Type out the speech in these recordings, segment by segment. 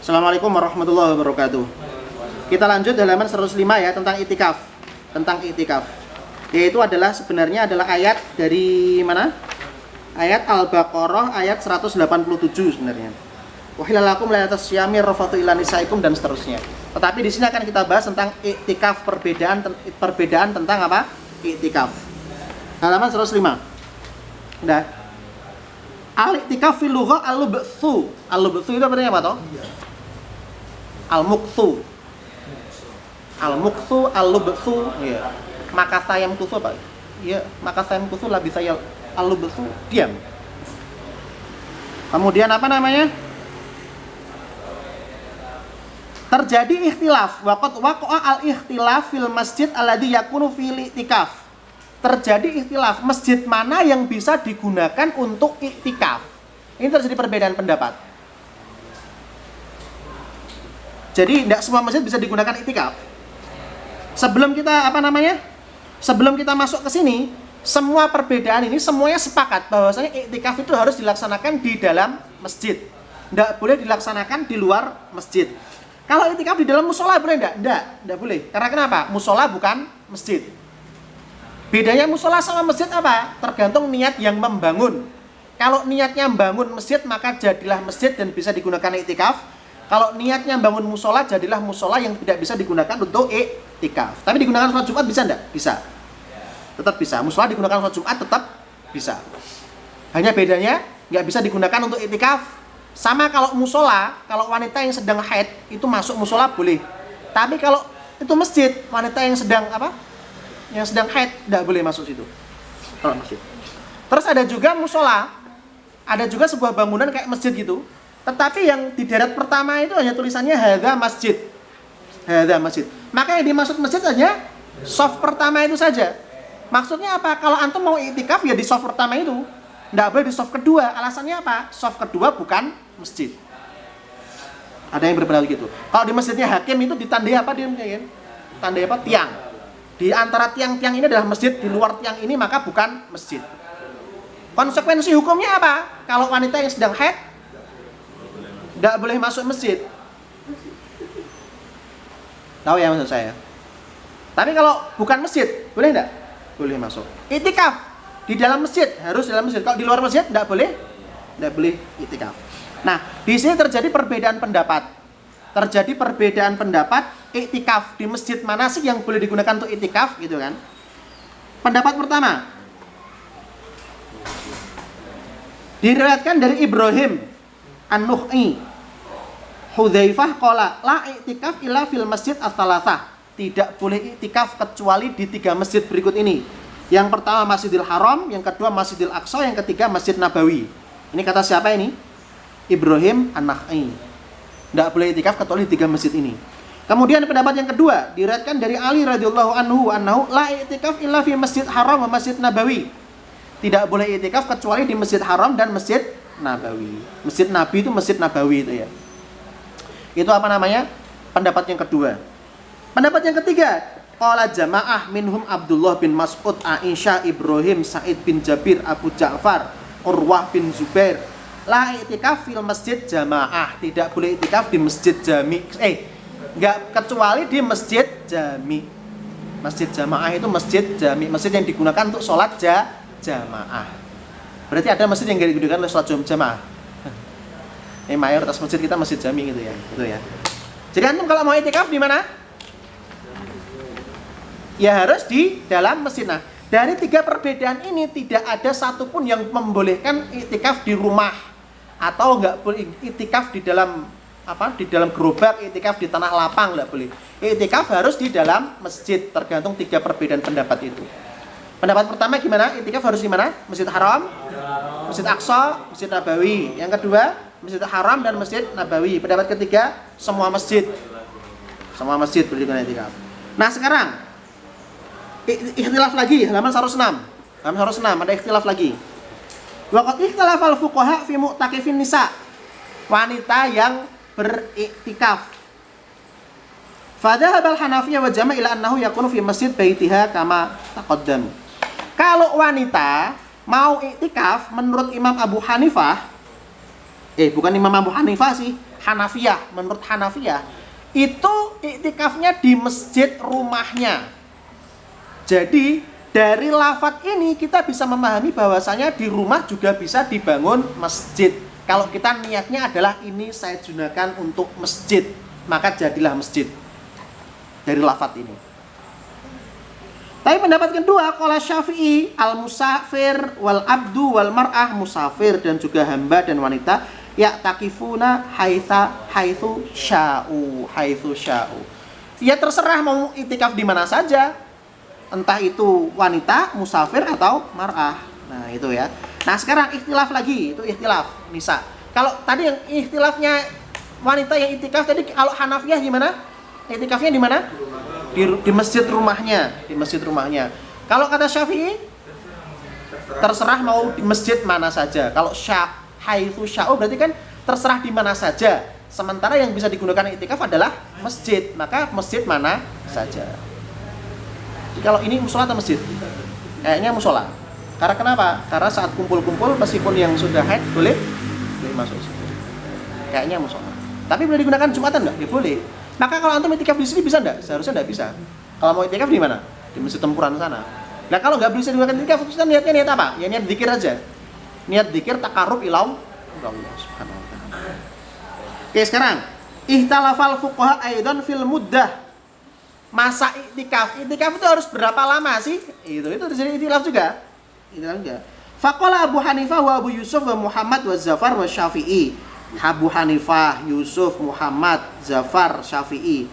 Assalamualaikum warahmatullahi wabarakatuh. Kita lanjut halaman 105 ya, tentang itikaf. Tentang itikaf. Yaitu sebenarnya adalah ayat dari mana? Ayat Al-Baqarah ayat 187 sebenarnya. Wahilalakum layatas syamir rafatu ila nisaikum dan seterusnya. Tetapi di sini akan kita bahas tentang itikaf, perbedaan tentang apa? Itikaf. Halaman 105. Udah. Al-itikaf fil lugha al-lubthu. Al-lubthu itu artinya apa toh? Al-mukthu. Al-mukthu, al-lubthu, ya. Maka sayam kusu apa? Ya, maka sayam kusu lebih saya al-lubthu, diam. Kemudian apa namanya? Terjadi ikhtilaf. Waqad waqa'a al-ikhtilaf fil masjid alladhi yakunu fil i'tikaf. Terjadi ikhtilaf, masjid mana yang bisa digunakan untuk i'tikaf. Ini terjadi perbedaan pendapat. Jadi tidak semua masjid bisa digunakan i'tikaf. Sebelum kita masuk ke sini, semua perbedaan ini semuanya sepakat bahwasanya i'tikaf itu harus dilaksanakan di dalam masjid. Tidak boleh dilaksanakan di luar masjid. Kalau i'tikaf di dalam musola boleh enggak? Enggak boleh. Karena kenapa? Musola bukan masjid. Bedanya musola sama masjid apa? Tergantung niat yang membangun. Kalau niatnya membangun masjid, maka jadilah masjid dan bisa digunakan i'tikaf. Kalau niatnya bangun musola, jadilah musola yang tidak bisa digunakan untuk i'tikaf. Tapi digunakan sholat Jumat bisa enggak? Bisa. Tetap bisa. Musola digunakan sholat Jumat tetap bisa. Hanya bedanya nggak bisa digunakan untuk i'tikaf. Sama kalau musola, kalau wanita yang sedang haid itu masuk musola boleh. Tapi kalau itu masjid, wanita yang sedang Yang sedang haid nggak boleh masuk situ. Kalau masjid. Terus ada juga musola, ada juga sebuah bangunan kayak masjid gitu. Tetapi yang di deret pertama itu hanya tulisannya hadza masjid. Hadza masjid. Maka yang dimaksud masjid hanya soft pertama itu saja. Maksudnya apa? Kalau antum mau i'tikaf ya di soft pertama itu. Nggak boleh di soft kedua. Alasannya apa? Soft kedua bukan masjid. Ada yang berpendapat gitu. Kalau di masjidnya hakim itu ditandai apa dia? Tandai apa? Tiang. Di antara tiang-tiang ini adalah masjid, di luar tiang ini maka bukan masjid. Konsekuensi hukumnya apa? Kalau wanita yang sedang haid nggak boleh masuk masjid. Tahu ya maksud saya? Tapi kalau bukan masjid, boleh nggak? Boleh masuk. I'tikaf di dalam masjid, harus dalam masjid. Kalau di luar masjid nggak boleh i'tikaf. Nah, di sini terjadi perbedaan pendapat. I'tikaf di masjid mana sih yang boleh digunakan untuk i'tikaf gitu kan? Pendapat pertama diriwayatkan dari Ibrahim An-Nukhai, Hudzaifah qala la i'tikaf illa fil masjid ats-tsalatsah. Tidak boleh i'tikaf kecuali di 3 masjid berikut ini. Yang pertama Masjidil Haram, yang kedua Masjidil Aqsa, yang ketiga Masjid Nabawi. Ini kata siapa ini? Ibrahim An-Nakhai. Tidak boleh i'tikaf kecuali di 3 masjid ini. Kemudian pendapat yang kedua diriwayatkan dari Ali radhiyallahu anhu la i'tikaf illa fi Masjid Haram wa Masjid Nabawi. Tidak boleh i'tikaf kecuali di Masjid Haram dan Masjid Nabawi. Masjid Nabi itu Masjid Nabawi itu ya. Itu pendapat yang kedua. Pendapat yang ketiga, qala jamaah minhum Abdullah bin Mas'ud, Aisyah, Ibrahim, Sa'id bin Jabir, Abu Ja'far, Urwah bin Zubair. La i'tikaf fil masjid jamaah. Tidak boleh i'tikaf di masjid jami. Enggak kecuali di masjid jami. Masjid jamaah itu masjid jami, masjid yang digunakan untuk sholat jamaah. Berarti ada masjid yang enggak digunakan untuk sholat jamaah. Mayoritas masjid kita masjid jami gitu ya. Jadi antum kalau mau i'tikaf di mana? Ya harus di dalam masjid. Nah, dari 3 perbedaan ini tidak ada satupun yang membolehkan i'tikaf di rumah atau enggak boleh i'tikaf di dalam gerobak, i'tikaf di tanah lapang enggak boleh. I'tikaf harus di dalam masjid, tergantung 3 perbedaan pendapat itu. Pendapat pertama gimana? I'tikaf harus di mana? Masjid Haram, Masjid Aqsa, Masjid Nabawi. Yang kedua Masjid Haram dan Masjid Nabawi. Pendapat ketiga, semua masjid. Semua masjid boleh digunakan i'tikaf. Nah, sekarang ikhtilaf lagi, halaman 106. Halaman 106 ada ikhtilaf lagi. Waqad ikhtalafal fuqaha fi mu'takifin nisa. Wanita yang beriktikaf. Fadhahabal Hanafiyah wa jama' ila annahu yakunu fi masjid baitiha kama taqaddam. Kalau wanita mau iktikaf menurut Imam Abu Hanifah, bukan Imam Abu Hanifah sih, Hanafiyah, menurut Hanafiyah itu iktikafnya di masjid rumahnya. Jadi dari lafadz ini kita bisa memahami bahwasanya di rumah juga bisa dibangun masjid. Kalau kita niatnya adalah ini saya gunakan untuk masjid, maka jadilah masjid. Dari lafadz ini. Tapi pendapat kedua, qala Syafi'i, al-musafir wal abdu wal mar'ah, musafir dan juga hamba dan wanita ya'takifuna haitsu sya'u. Ya terserah mau iktikaf di mana saja. Entah itu wanita, musafir atau mar'ah. Nah, itu ya. Nah, sekarang ikhtilaf lagi, itu ikhtilaf nisa. Kalau tadi yang ikhtilafnya wanita yang iktikaf tadi, kalau Hanafiyah gimana? Iktikafnya di mana? Di masjid rumahnya, di masjid rumahnya. Kalau kata Syafi'i, terserah mau di masjid mana saja. Kalau haitsu sya'u berarti kan terserah di mana saja. Sementara yang bisa digunakan iktikaf adalah masjid, maka masjid mana saja. Jadi kalau ini musola atau masjid? Kayaknya musola. Karena kenapa? Karena saat kumpul-kumpul meskipun yang sudah haid boleh masuk situ. Kayaknya musola. Tapi boleh digunakan Jumatan enggak? Ya boleh. Maka kalau antum iktikaf di sini bisa enggak? Seharusnya enggak bisa. Kalau mau iktikaf di mana? Di Masjid Tempuran sana. Nah, kalau enggak bisa digunakan iktikaf, kita niatnya niat apa? Ya niat zikir aja. Niat zikir takarrub ila Allah Subhanahu wa taala. Oke, sekarang ihtalafal fuqaha aidan fil muddah. Masa iktikaf. Iktikaf itu harus berapa lama sih? Itu terjadi ikhtilaf juga. Ikhtilaf juga. Faqala Abu Hanifah wa Abu Yusuf wa Muhammad wa Zafar wa Syafi'i. Abu Hanifah, Yusuf, Muhammad, Zafar, Syafi'i.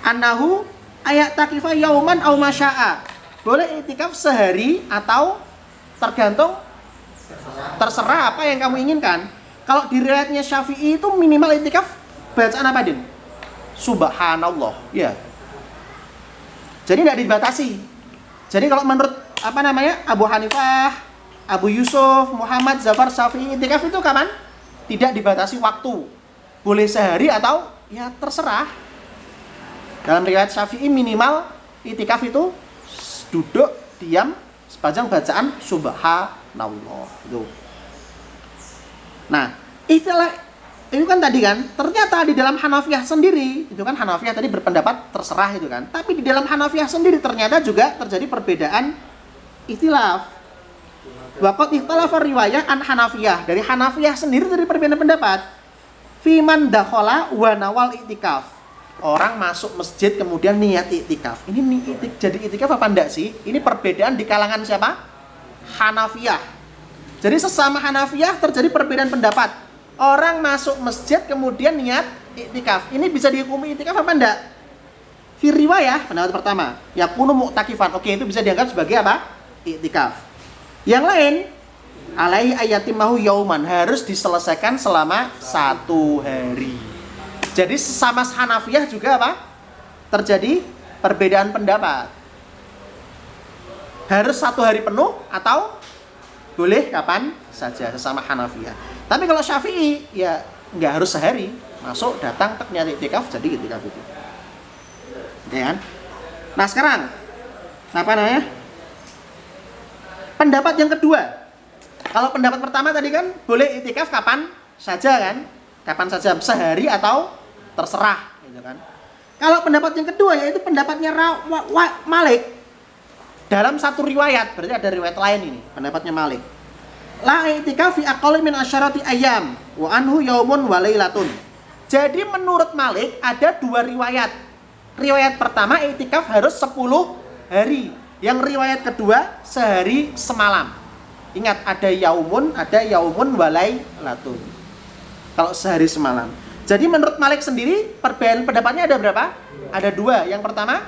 Annahu ayat takifa yauman aw masya'a. Boleh iktikaf sehari atau tergantung, terserah apa yang kamu inginkan. Kalau di riwayatnya Syafi'i itu minimal iktikaf bacaan apa, Din? Subhanallah, ya. Jadi tidak dibatasi. Jadi kalau menurut Abu Hanifah, Abu Yusuf, Muhammad, Zafar, Syafi'i, iktikaf itu kapan? Tidak dibatasi waktu. Boleh sehari atau ya terserah. Dalam riwayat Syafi'i minimal iktikaf itu duduk diam sepanjang bacaan subhanallah itu. Nah, istilah itu kan tadi kan, ternyata di dalam Hanafiyah sendiri, itu kan Hanafiyah tadi berpendapat terserah itu kan. Tapi di dalam Hanafiyah sendiri ternyata juga terjadi perbedaan ikhtilaf. Waqad ikhtalafa riwayah an Hanafiyah. Dari Hanafiyah sendiri dari perbedaan pendapat. Fiman dakhala wa nawal iktikaf. Orang masuk masjid kemudian niat iktikaf. Ini jadi iktikaf apa enggak sih? Ini perbedaan di kalangan siapa? Hanafiyah. Jadi sesama Hanafiyah terjadi perbedaan pendapat. Orang masuk masjid kemudian niat iktikaf. Ini bisa dihukumi iktikaf apa enggak? Fi riwayah pendapat pertama, yakunu mu'takifan. Oke, itu bisa dianggap sebagai apa? Iktikaf. Yang lain, alaihi ayatimahu yauman, harus diselesaikan selama 1 hari. Jadi sesama Hanafiyah juga apa? Terjadi perbedaan pendapat. Harus 1 hari penuh atau boleh kapan saja sesama Hanafiyah. Tapi kalau Syafi'i ya nggak harus sehari. Masuk, datang, niat iktikaf, jadi iktikaf itu. Ya kan? Nah sekarang pendapat yang kedua. Kalau pendapat pertama tadi kan boleh iktikaf kapan saja kan? Kapan saja, sehari atau terserah gitu kan. Kalau pendapat yang kedua yaitu pendapatnya Malik. Dalam satu riwayat, berarti ada riwayat lain ini, pendapatnya Malik. La i'tikaf fi aqalli min asyarati ayyam wa anhu yaumun wa lailatun. Jadi menurut Malik ada 2 riwayat. Riwayat pertama i'tikaf harus 10 hari. Yang riwayat kedua sehari semalam. Ingat ada yaumun wa lailatun. Kalau sehari semalam. Jadi menurut Malik sendiri perbedaan pendapatnya ada berapa? Ada 2. Yang pertama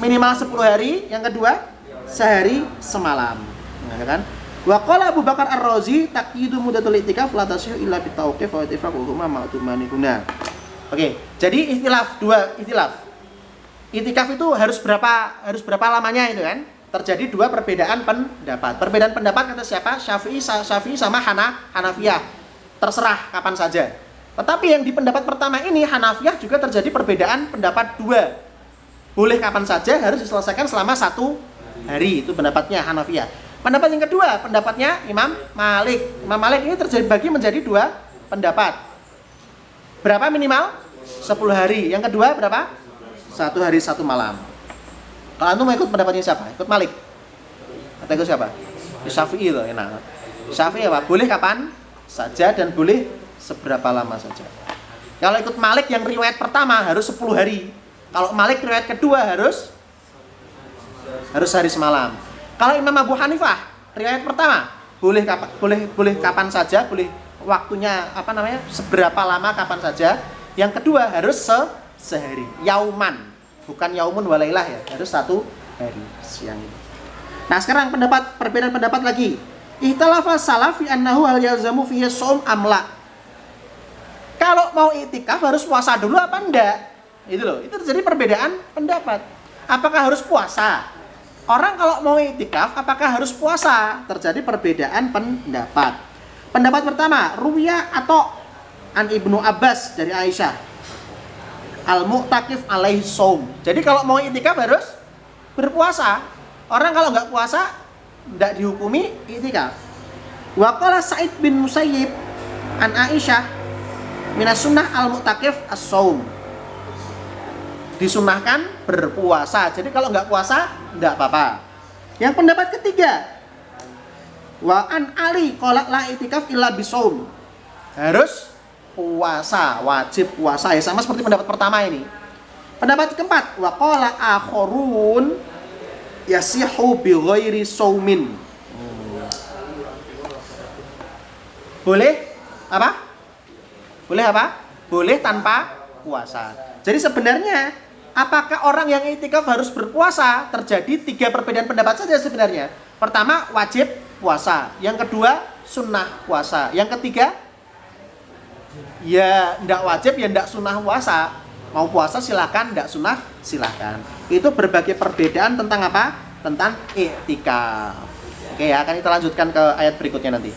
minimal 10 hari, yang kedua sehari semalam. Nah, kan? Wa qala Abu Bakar Ar-Razi taqyidu muddatul i'tikaf la tasih illa bi tawqif wa ittifaq huma ma'tumani guna. Oke, jadi ikhtilaf. I'tikaf itu harus berapa lamanya itu kan? Terjadi 2 perbedaan pendapat. Perbedaan pendapat kata siapa? Syafi'i sama Hanafiyah. Terserah kapan saja. Tetapi yang di pendapat pertama ini Hanafiyah juga terjadi perbedaan pendapat 2. Boleh kapan saja, harus diselesaikan selama 1 hari. Itu pendapatnya Hanafiyah. Pendapat yang kedua, pendapatnya Imam Malik. Imam Malik ini terbagi menjadi 2 pendapat. Berapa minimal? 10 hari. Yang kedua berapa? 1 hari 1 malam. Kalau antum mau ikut pendapatnya siapa? Ikut Malik. Atau ikut siapa? Syafi'i itu enak. Syafi'i apa? Boleh kapan saja dan boleh seberapa lama saja. Kalau ikut Malik yang riwayat pertama harus 10 hari. Kalau Malik riwayat kedua harus hari semalam. Kalau Imam Abu Hanifah riwayat pertama boleh kapan saja, boleh waktunya seberapa lama kapan saja. Yang kedua harus sehari, yauman, bukan yaumun walailah ya, harus 1 hari siang. Nah sekarang perbedaan pendapat lagi. Ikhtalafa salaf fi annahu hal yalzamu fihi shaum amla. Kalau mau iktikaf harus puasa dulu apa enggak? Itu loh, itu terjadi perbedaan pendapat. Apakah harus puasa? Orang kalau mau iktikaf apakah harus puasa? Terjadi perbedaan pendapat. Pendapat pertama, ruwiya atau an Ibnu Abbas dari Aisyah. Al-mu'takif alaihi shaum. Jadi kalau mau iktikaf harus berpuasa. Orang kalau nggak puasa tidak dihukumi iktikaf. Wa qala Sa'id bin Musayyib an Aisyah minas sunnah al-mu'takif as-shaum. Disunahkan berpuasa. Jadi kalau nggak puasa tidak apa-apa. Yang pendapat ketiga, wa an Ali qala la iktikaf illa bishaum. Harus puasa, wajib puasa ya, sama seperti pendapat pertama ini. Pendapat keempat, wa qala akharun yasihu bi ghairi shaumin. Boleh apa? Boleh apa? Boleh tanpa puasa. Jadi sebenarnya apakah orang yang iktikaf harus berpuasa? Terjadi 3 perbedaan pendapat saja sebenarnya. Pertama, wajib puasa. Yang kedua, sunnah puasa. Yang ketiga, ya tidak wajib, ya tidak sunnah puasa. Mau puasa silakan, tidak sunnah silakan. Itu berbagai perbedaan tentang apa? Tentang iktikaf. Oke ya, akan kita lanjutkan ke ayat berikutnya nanti.